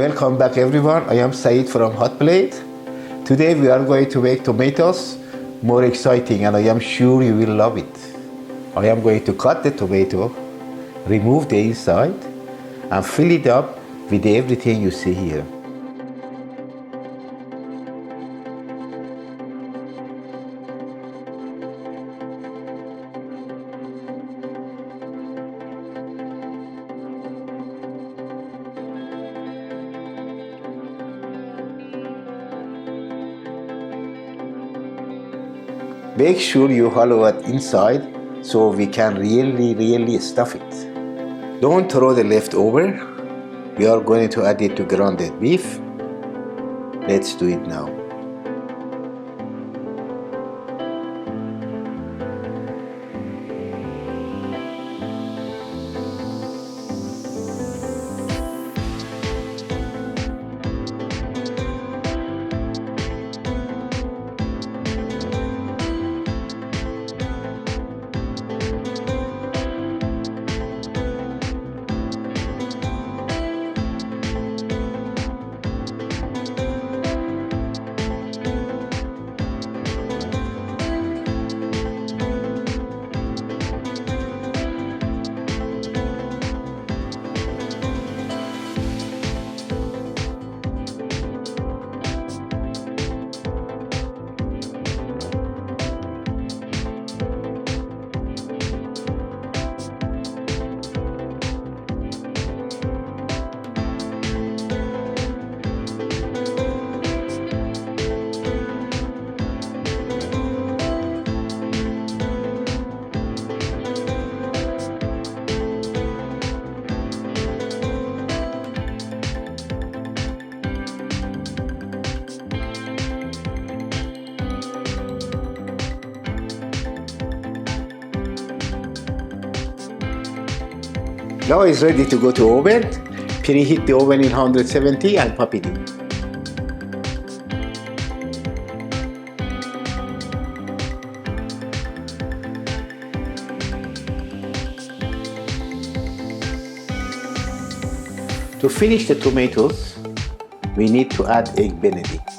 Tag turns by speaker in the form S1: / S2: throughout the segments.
S1: Welcome back everyone. I am Saeed from Hot Plate. Today we are going to make tomatoes more exciting and I am sure you will love it. I am going to cut the tomato, remove the inside and fill it up with everything you see here. Make sure you hollow it inside so we can really stuff it. Don't throw the leftover. We are going to add it to grounded beef. Let's do it now. Now it's ready to go to oven. Preheat the oven in 170 and pop it in. To finish the tomatoes, we need to add egg benedict.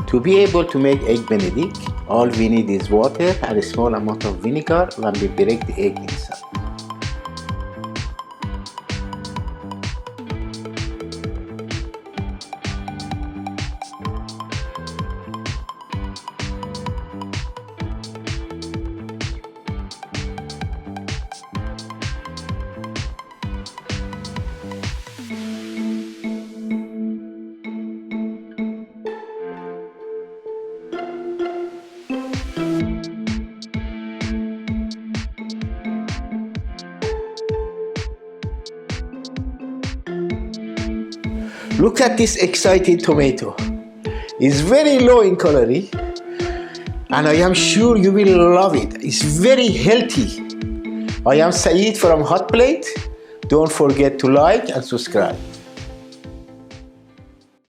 S1: To be able to make egg benedict, all we need is water and a small amount of vinegar when we break the egg inside. Look at this exciting tomato. It's very low in calorie and I am sure you will love it. It's very healthy. I am Saeed from Hot Plate. Don't forget to like and subscribe.